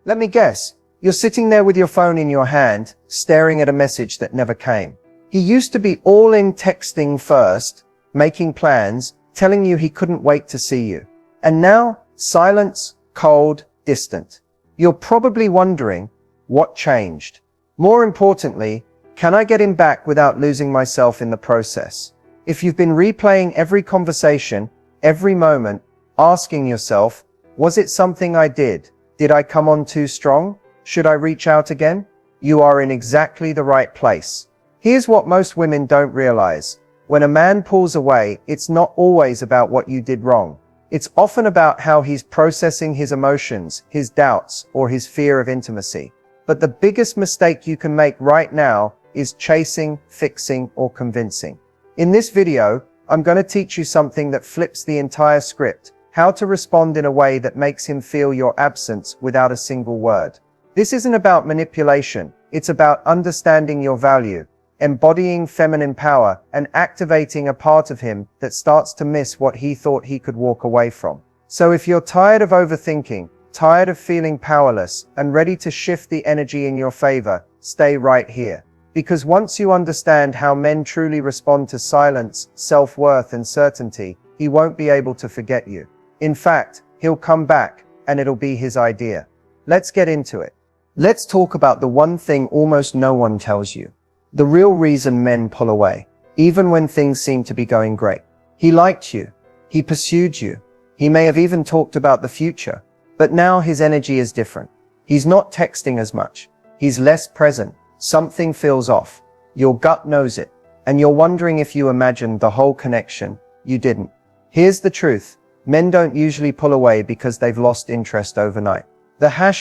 Let me guess. You're sitting there with your phone in your hand, staring at a message that never came. He used to be all in texting first, making plans, telling you he couldn't wait to see you. And now, silence, cold, distant. You're probably wondering, what changed? More importantly, can I get him back without losing myself in the process? If you've been replaying every conversation, every moment, asking yourself, was it something I did? Did I come on too strong? Should I reach out again? You are in exactly the right place. Here's what most women don't realize. When a man pulls away, it's not always about what you did wrong. It's often about how he's processing his emotions, his doubts, or his fear of intimacy. But the biggest mistake you can make right now is chasing, fixing, or convincing. In this video, I'm going to teach you something that flips the entire script, how to respond in a way that makes him feel your absence without a single word. This isn't about manipulation, it's about understanding your value, embodying feminine power, and activating a part of him that starts to miss what he thought he could walk away from. So if you're tired of overthinking, tired of feeling powerless, and ready to shift the energy in your favor, stay right here. Because once you understand how men truly respond to silence, self-worth, and certainty, he won't be able to forget you. In fact, he'll come back, and it'll be his idea. Let's get into it. Let's talk about the one thing almost no one tells you. The real reason men pull away, even when things seem to be going great. He liked you. He pursued you. He may have even talked about the future. But now his energy is different. He's not texting as much. He's less present. Something feels off. Your gut knows it. And you're wondering if you imagined the whole connection. You didn't. Here's the truth. Men don't usually pull away because they've lost interest overnight.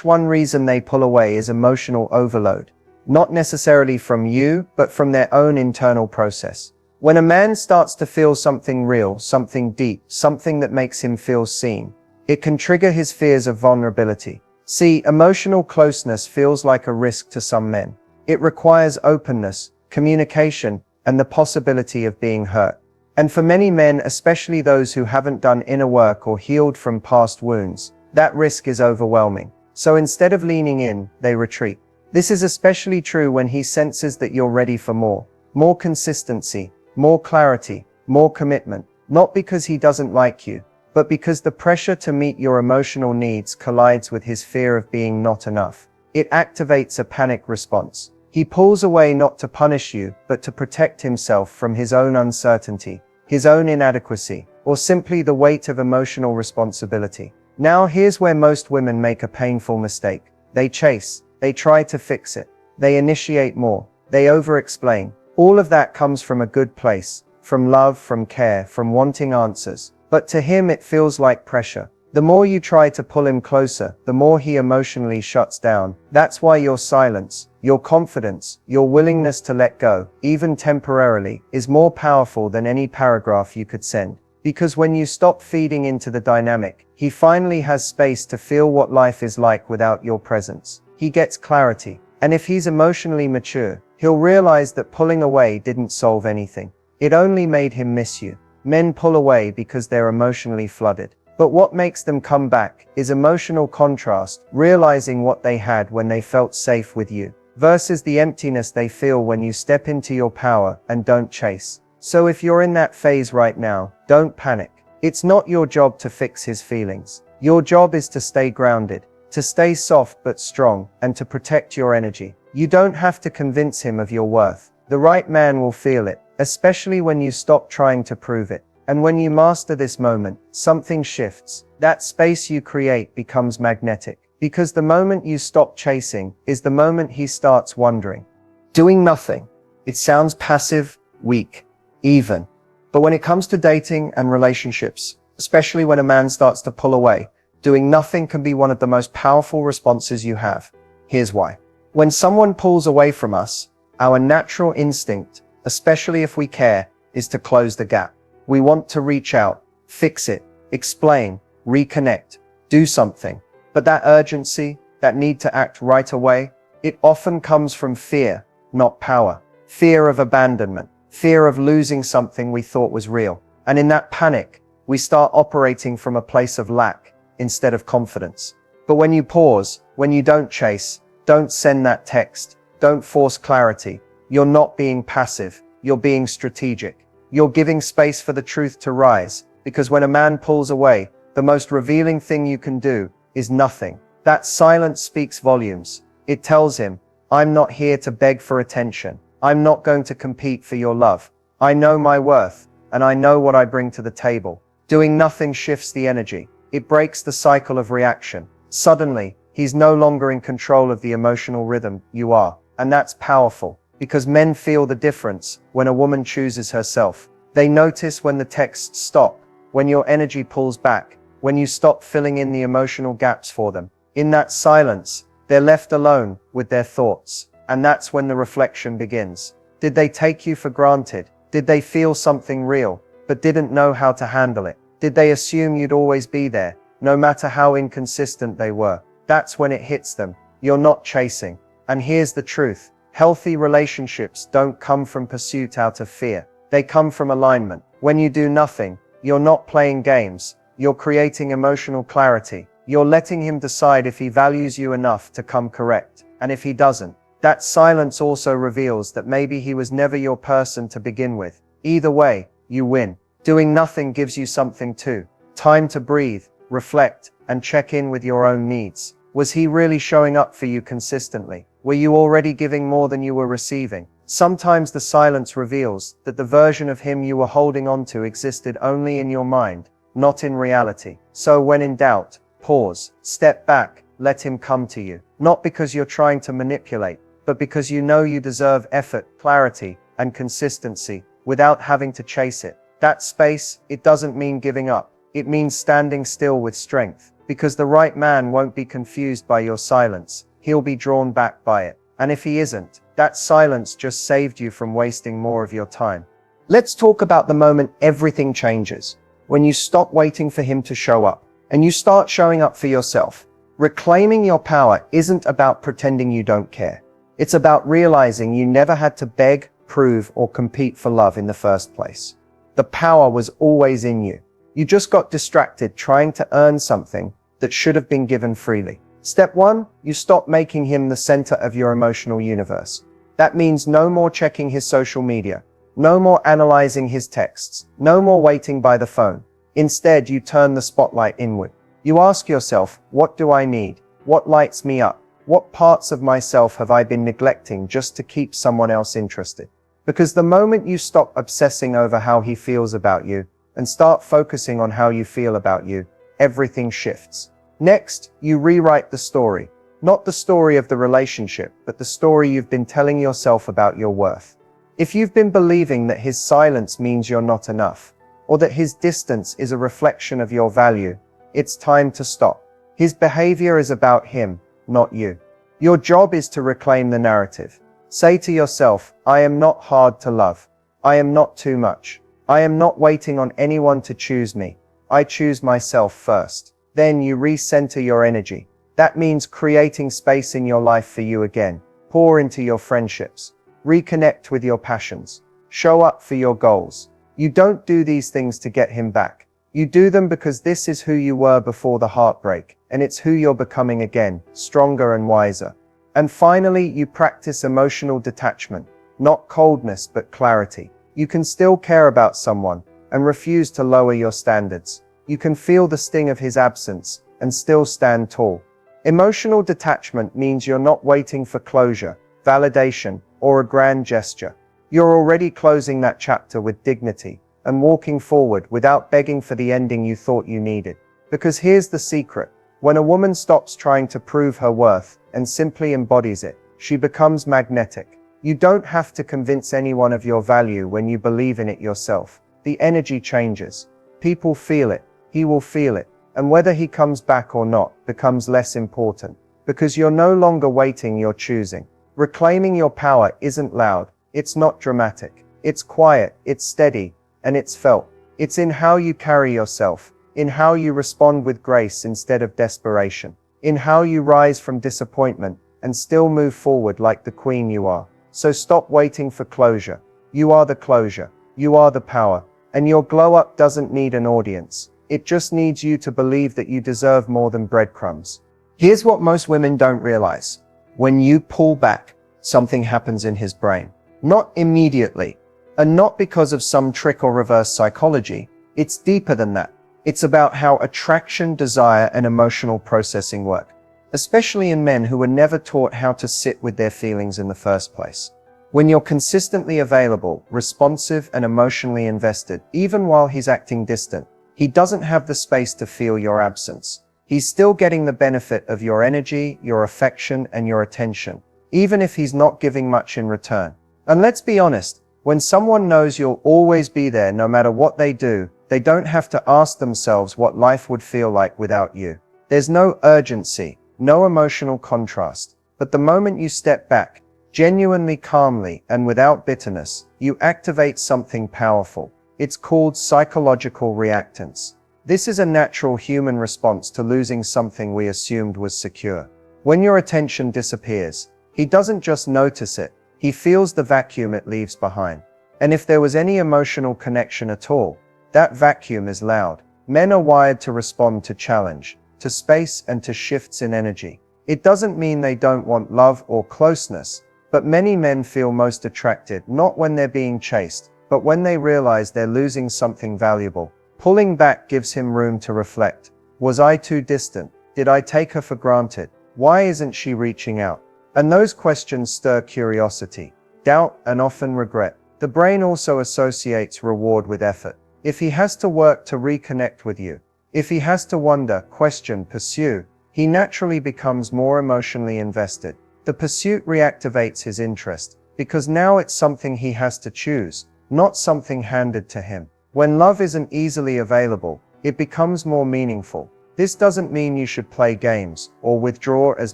One reason they pull away is emotional overload. Not necessarily from you, but from their own internal process. When a man starts to feel something real, something deep, something that makes him feel seen, it can trigger his fears of vulnerability. See, emotional closeness feels like a risk to some men. It requires openness, communication, and the possibility of being hurt. And for many men, especially those who haven't done inner work or healed from past wounds, that risk is overwhelming. So instead of leaning in, they retreat. This is especially true when he senses that you're ready for more consistency, more clarity, more commitment, not because he doesn't like you, but because the pressure to meet your emotional needs collides with his fear of being not enough. It activates a panic response. He pulls away not to punish you, but to protect himself from his own uncertainty, his own inadequacy, or simply the weight of emotional responsibility. Now here's where most women make a painful mistake. They chase. They try to fix it. They initiate more. They over-explain. All of that comes from a good place, from love, from care, from wanting answers. But to him it feels like pressure. The more you try to pull him closer, the more he emotionally shuts down. That's why your silence, your confidence, your willingness to let go, even temporarily, is more powerful than any paragraph you could send. Because when you stop feeding into the dynamic, he finally has space to feel what life is like without your presence. He gets clarity. And if he's emotionally mature, he'll realize that pulling away didn't solve anything. It only made him miss you. Men pull away because they're emotionally flooded. But what makes them come back is emotional contrast, realizing what they had when they felt safe with you, versus the emptiness they feel when you step into your power and don't chase. So if you're in that phase right now, don't panic. It's not your job to fix his feelings. Your job is to stay grounded, to stay soft but strong, and to protect your energy. You don't have to convince him of your worth. The right man will feel it, especially when you stop trying to prove it. And when you master this moment, something shifts. That space you create becomes magnetic. Because the moment you stop chasing is the moment he starts wondering. Doing nothing. It sounds passive, weak, even. But when it comes to dating and relationships, especially when a man starts to pull away, doing nothing can be one of the most powerful responses you have. Here's why. When someone pulls away from us, our natural instinct, especially if we care, is to close the gap. We want to reach out, fix it, explain, reconnect, do something. But that urgency, that need to act right away, it often comes from fear, not power. Fear of abandonment, fear of losing something we thought was real. And in that panic, we start operating from a place of lack instead of confidence. But when you pause, when you don't chase, don't send that text, don't force clarity, you're not being passive, you're being strategic. You're giving space for the truth to rise, because when a man pulls away, the most revealing thing you can do is nothing. That silence speaks volumes. It tells him, I'm not here to beg for attention. I'm not going to compete for your love. I know my worth, and I know what I bring to the table. Doing nothing shifts the energy. It breaks the cycle of reaction. Suddenly, he's no longer in control of the emotional rhythm you are. And that's powerful, because men feel the difference when a woman chooses herself. They notice when the texts stop, when your energy pulls back, when you stop filling in the emotional gaps for them. In that silence, they're left alone with their thoughts. And that's when the reflection begins. Did they take you for granted? Did they feel something real, but didn't know how to handle it? Did they assume you'd always be there, no matter how inconsistent they were? That's when it hits them. You're not chasing. And here's the truth. Healthy relationships don't come from pursuit out of fear. They come from alignment. When you do nothing, you're not playing games. You're creating emotional clarity. You're letting him decide if he values you enough to come correct. And if he doesn't, that silence also reveals that maybe he was never your person to begin with. Either way, you win. Doing nothing gives you something too. Time to breathe, reflect, and check in with your own needs. Was he really showing up for you consistently? Were you already giving more than you were receiving? Sometimes the silence reveals that the version of him you were holding on to existed only in your mind, not in reality. So when in doubt, pause, step back, let him come to you. Not because you're trying to manipulate, but because you know you deserve effort, clarity, and consistency without having to chase it. That space, it doesn't mean giving up. It means standing still with strength, because the right man won't be confused by your silence. He'll be drawn back by it. And if he isn't, that silence just saved you from wasting more of your time. Let's talk about the moment everything changes. When you stop waiting for him to show up, and you start showing up for yourself. Reclaiming your power isn't about pretending you don't care. It's about realizing you never had to beg, prove, or compete for love in the first place. The power was always in you. You just got distracted trying to earn something that should have been given freely. Step 1, you stop making him the center of your emotional universe. That means no more checking his social media, no more analyzing his texts, no more waiting by the phone. Instead, you turn the spotlight inward. You ask yourself, what do I need? What lights me up? What parts of myself have I been neglecting just to keep someone else interested? Because the moment you stop obsessing over how he feels about you and start focusing on how you feel about you, everything shifts. Next, you rewrite the story. Not the story of the relationship, but the story you've been telling yourself about your worth. If you've been believing that his silence means you're not enough, or that his distance is a reflection of your value, it's time to stop. His behavior is about him, not you. Your job is to reclaim the narrative. Say to yourself, I am not hard to love. I am not too much. I am not waiting on anyone to choose me. I choose myself first. Then you recenter your energy. That means creating space in your life for you again. Pour into your friendships. Reconnect with your passions. Show up for your goals. You don't do these things to get him back. You do them because this is who you were before the heartbreak, and it's who you're becoming again, stronger and wiser. And finally, you practice emotional detachment, not coldness but clarity. You can still care about someone and refuse to lower your standards. You can feel the sting of his absence and still stand tall. Emotional detachment means you're not waiting for closure, validation, or a grand gesture. You're already closing that chapter with dignity and walking forward without begging for the ending you thought you needed. Because here's the secret. When a woman stops trying to prove her worth and simply embodies it, she becomes magnetic. You don't have to convince anyone of your value when you believe in it yourself. The energy changes. People feel it. He will feel it. And whether he comes back or not becomes less important. Because you're no longer waiting, you're choosing. Reclaiming your power isn't loud. It's not dramatic. It's quiet. It's steady. And it's felt. It's in how you carry yourself. In how you respond with grace instead of desperation. In how you rise from disappointment and still move forward like the queen you are. So stop waiting for closure. You are the closure. You are the power. And your glow up doesn't need an audience. It just needs you to believe that you deserve more than breadcrumbs. Here's what most women don't realize. When you pull back, something happens in his brain. Not immediately, and not because of some trick or reverse psychology. It's deeper than that. It's about how attraction, desire, and emotional processing work, especially in men who were never taught how to sit with their feelings in the first place. When you're consistently available, responsive, and emotionally invested, even while he's acting distant, he doesn't have the space to feel your absence. He's still getting the benefit of your energy, your affection, and your attention, even if he's not giving much in return. And let's be honest, when someone knows you'll always be there no matter what they do, they don't have to ask themselves what life would feel like without you. There's no urgency, no emotional contrast. But the moment you step back, genuinely calmly and without bitterness, you activate something powerful. It's called psychological reactance. This is a natural human response to losing something we assumed was secure. When your attention disappears, he doesn't just notice it, he feels the vacuum it leaves behind. And if there was any emotional connection at all, that vacuum is loud. Men are wired to respond to challenge, to space, and to shifts in energy. It doesn't mean they don't want love or closeness, but many men feel most attracted not when they're being chased, but when they realize they're losing something valuable. Pulling back gives him room to reflect. Was I too distant? Did I take her for granted? Why isn't she reaching out? And those questions stir curiosity, doubt, and often regret. The brain also associates reward with effort. If he has to work to reconnect with you, if he has to wonder, question, pursue, he naturally becomes more emotionally invested. The pursuit reactivates his interest, because now it's something he has to choose, not something handed to him. When love isn't easily available, it becomes more meaningful. This doesn't mean you should play games or withdraw as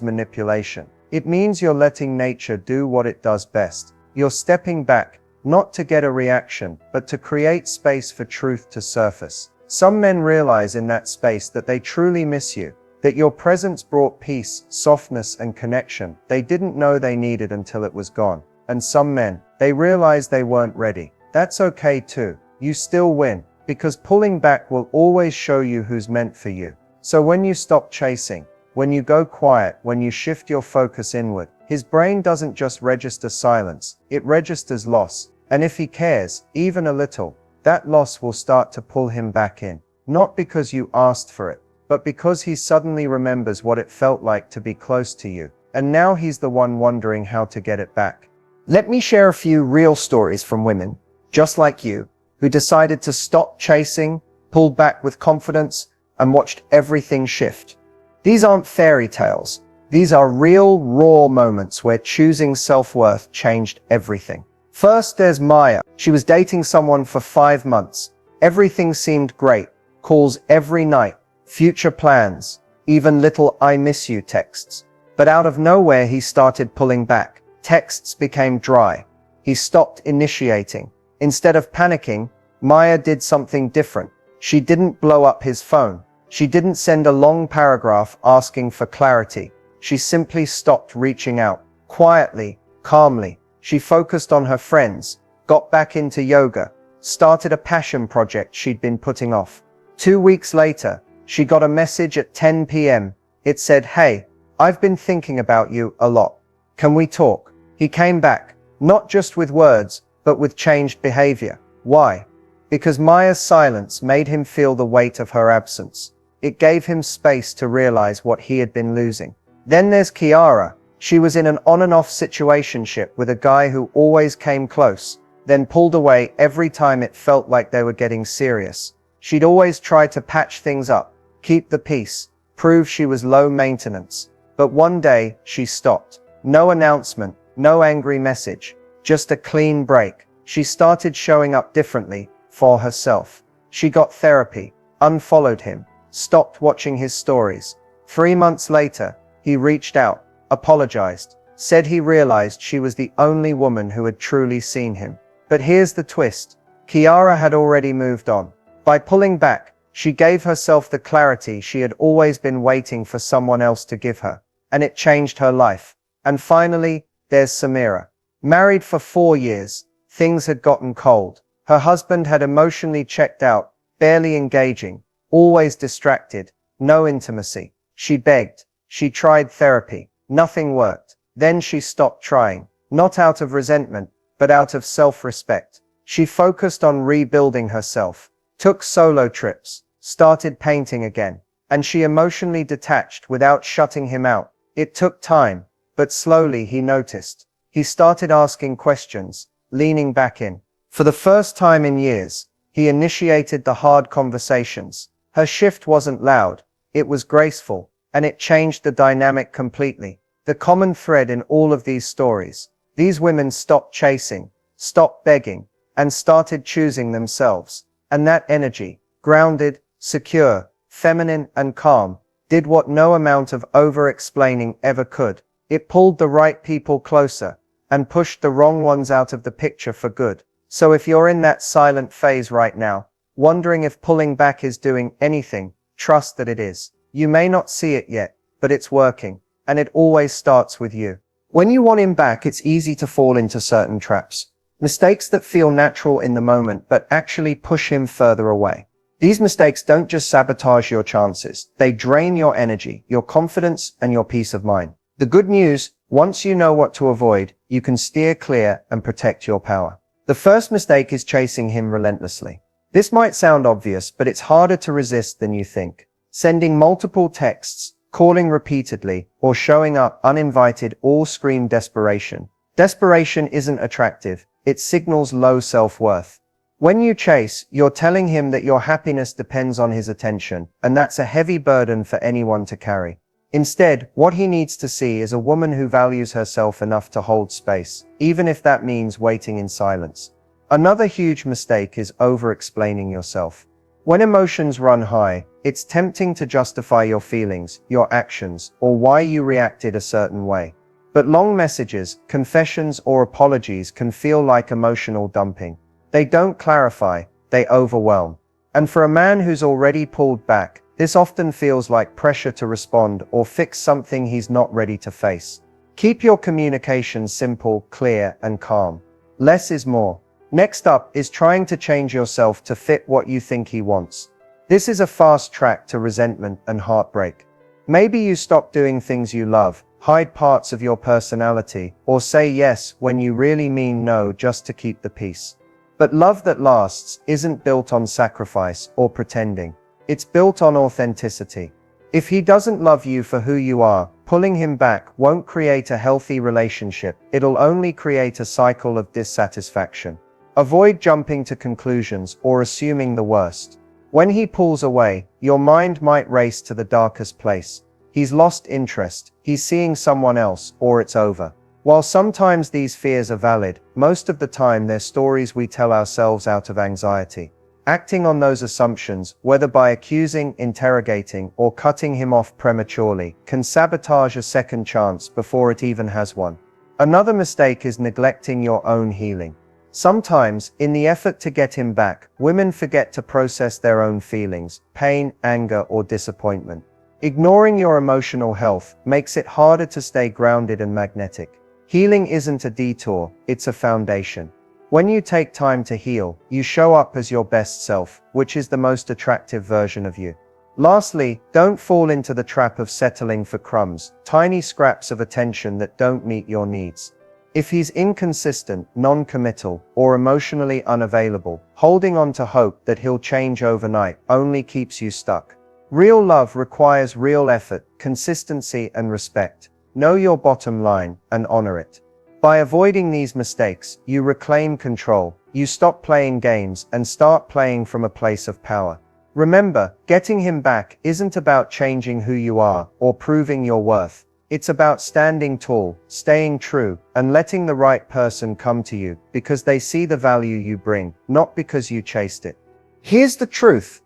manipulation. It means you're letting nature do what it does best. You're stepping back, not to get a reaction, but to create space for truth to surface. Some men realize in that space that they truly miss you, that your presence brought peace, softness, and connection they didn't know they needed until it was gone. And some men, they realize they weren't ready. That's okay too. You still win, because pulling back will always show you who's meant for you. So when you stop chasing, when you go quiet, when you shift your focus inward, his brain doesn't just register silence, it registers loss. And if he cares, even a little, that loss will start to pull him back in. Not because you asked for it, but because he suddenly remembers what it felt like to be close to you. And now he's the one wondering how to get it back. Let me share a few real stories from women, just like you, who decided to stop chasing, pulled back with confidence, and watched everything shift. These aren't fairy tales. These are real, raw moments where choosing self-worth changed everything. First, there's Maya. She was dating someone for 5 months. Everything seemed great. Calls every night, future plans, even little "I miss you" texts. But out of nowhere, he started pulling back. Texts became dry. He stopped initiating. Instead of panicking, Maya did something different. She didn't blow up his phone. She didn't send a long paragraph asking for clarity. She simply stopped reaching out. Quietly, calmly, she focused on her friends, got back into yoga, started a passion project she'd been putting off. 2 weeks later, she got a message at 10 p.m. It said, "Hey, I've been thinking about you a lot. Can we talk?" He came back, not just with words, but with changed behavior. Why? Because Maya's silence made him feel the weight of her absence. It gave him space to realize what he had been losing. Then there's Kiara. She was in an on and off situationship with a guy who always came close, then pulled away every time it felt like they were getting serious. She'd always try to patch things up, keep the peace, prove she was low maintenance. But one day, she stopped. No announcement, no angry message, just a clean break. She started showing up differently, for herself. She got therapy, unfollowed him, stopped watching his stories. 3 months later, he reached out, apologized, said he realized she was the only woman who had truly seen him. But here's the twist. Kiara had already moved on. By pulling back, she gave herself the clarity she had always been waiting for someone else to give her. And it changed her life. And finally, there's Samira. Married for 4 years, things had gotten cold. Her husband had emotionally checked out, barely engaging, always distracted, no intimacy. She begged. She tried therapy. Nothing worked. Then she stopped trying. Not out of resentment, but out of self-respect. She focused on rebuilding herself, took solo trips, started painting again, and she emotionally detached without shutting him out. It took time, but slowly he noticed. He started asking questions, leaning back in. For the first time in years, he initiated the hard conversations. Her shift wasn't loud, it was graceful, and it changed the dynamic completely. The common thread in all of these stories: these women stopped chasing, stopped begging, and started choosing themselves. And that energy, grounded, secure, feminine, and calm, did what no amount of over-explaining ever could. It pulled the right people closer, and pushed the wrong ones out of the picture for good. So if you're in that silent phase right now, wondering if pulling back is doing anything, trust that it is. You may not see it yet, but it's working, and it always starts with you. When you want him back, it's easy to fall into certain traps. Mistakes that feel natural in the moment, but actually push him further away. These mistakes don't just sabotage your chances, they drain your energy, your confidence, and your peace of mind. The good news, once you know what to avoid, you can steer clear and protect your power. The first mistake is chasing him relentlessly. This might sound obvious, but it's harder to resist than you think. Sending multiple texts, calling repeatedly, or showing up uninvited all scream desperation. Desperation isn't attractive, it signals low self-worth. When you chase, you're telling him that your happiness depends on his attention, and that's a heavy burden for anyone to carry. Instead, what he needs to see is a woman who values herself enough to hold space, even if that means waiting in silence. Another huge mistake is over-explaining yourself. When emotions run high, it's tempting to justify your feelings, your actions, or why you reacted a certain way. But long messages, confessions, or apologies can feel like emotional dumping. They don't clarify, they overwhelm. And for a man who's already pulled back, this often feels like pressure to respond or fix something he's not ready to face. Keep your communication simple, clear, and calm. Less is more. Next up is trying to change yourself to fit what you think he wants. This is a fast track to resentment and heartbreak. Maybe you stop doing things you love, hide parts of your personality, or say yes when you really mean no just to keep the peace. But love that lasts isn't built on sacrifice or pretending. It's built on authenticity. If he doesn't love you for who you are, pulling him back won't create a healthy relationship. It'll only create a cycle of dissatisfaction. Avoid jumping to conclusions or assuming the worst. When he pulls away, your mind might race to the darkest place. He's lost interest, he's seeing someone else, or it's over. While sometimes these fears are valid, most of the time they're stories we tell ourselves out of anxiety. Acting on those assumptions, whether by accusing, interrogating, or cutting him off prematurely, can sabotage a second chance before it even has one. Another mistake is neglecting your own healing. Sometimes, in the effort to get him back, women forget to process their own feelings, pain, anger, or disappointment. Ignoring your emotional health makes it harder to stay grounded and magnetic. Healing isn't a detour, it's a foundation. When you take time to heal, you show up as your best self, which is the most attractive version of you. Lastly, don't fall into the trap of settling for crumbs, tiny scraps of attention that don't meet your needs. If he's inconsistent, non-committal, or emotionally unavailable, holding on to hope that he'll change overnight only keeps you stuck. Real love requires real effort, consistency, and respect. Know your bottom line and honor it. By avoiding these mistakes, you reclaim control, you stop playing games and start playing from a place of power. Remember, getting him back isn't about changing who you are or proving your worth. It's about standing tall, staying true, and letting the right person come to you because they see the value you bring, not because you chased it. Here's the truth.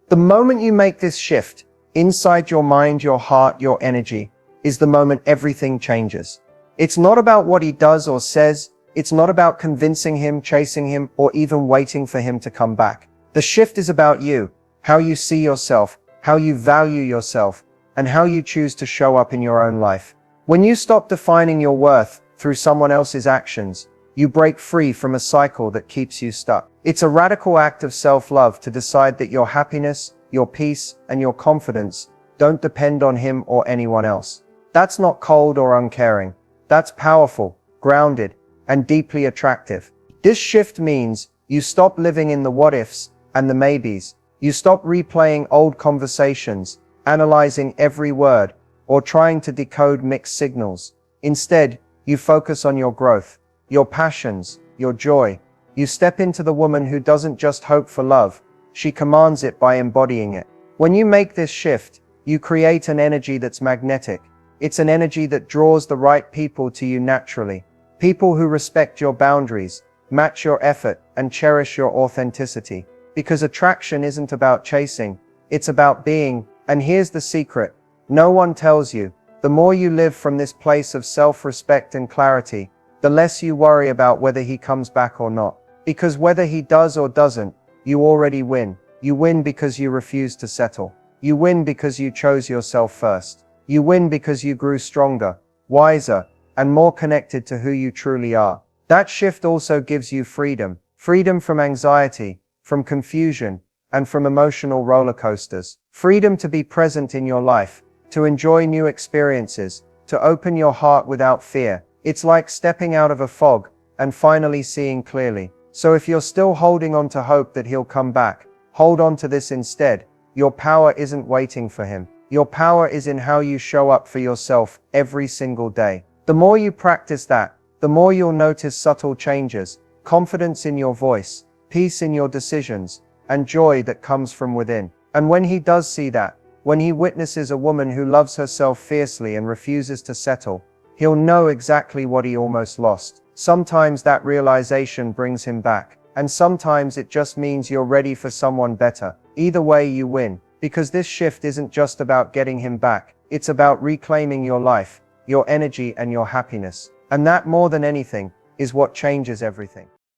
The moment you make this shift, inside your mind, your heart, your energy, is the moment everything changes. It's not about what he does or says. It's not about convincing him, chasing him, or even waiting for him to come back. The shift is about you, how you see yourself, how you value yourself, and how you choose to show up in your own life. When you stop defining your worth through someone else's actions, you break free from a cycle that keeps you stuck. It's a radical act of self-love to decide that your happiness, your peace, and your confidence Don't depend on him or anyone else. That's not cold or uncaring. That's powerful, grounded, and deeply attractive. This shift means you stop living in the what ifs and the maybes. You stop replaying old conversations, analyzing every word, or trying to decode mixed signals. Instead, you focus on your growth, your passions, your joy. You step into the woman who doesn't just hope for love, she commands it by embodying it. When you make this shift, you create an energy that's magnetic. It's an energy that draws the right people to you naturally. People who respect your boundaries, match your effort, and cherish your authenticity. Because attraction isn't about chasing, it's about being. And here's the secret. No one tells you. The more you live from this place of self-respect and clarity, the less you worry about whether he comes back or not. Because whether he does or doesn't, you already win. You win because you refuse to settle. You win because you chose yourself first. You win because you grew stronger, wiser, and more connected to who you truly are. That shift also gives you freedom. Freedom from anxiety, from confusion, and from emotional roller coasters. Freedom to be present in your life, to enjoy new experiences, to open your heart without fear. It's like stepping out of a fog and finally seeing clearly. So if you're still holding on to hope that he'll come back, hold on to this instead. Your power isn't waiting for him. Your power is in how you show up for yourself every single day. The more you practice that, the more you'll notice subtle changes, confidence in your voice, peace in your decisions, and joy that comes from within. And when he does see that, when he witnesses a woman who loves herself fiercely and refuses to settle, he'll know exactly what he almost lost. Sometimes that realization brings him back, and sometimes it just means you're ready for someone better. Either way, you win, because this shift isn't just about getting him back, it's about reclaiming your life, your energy, and your happiness. And that, more than anything, is what changes everything.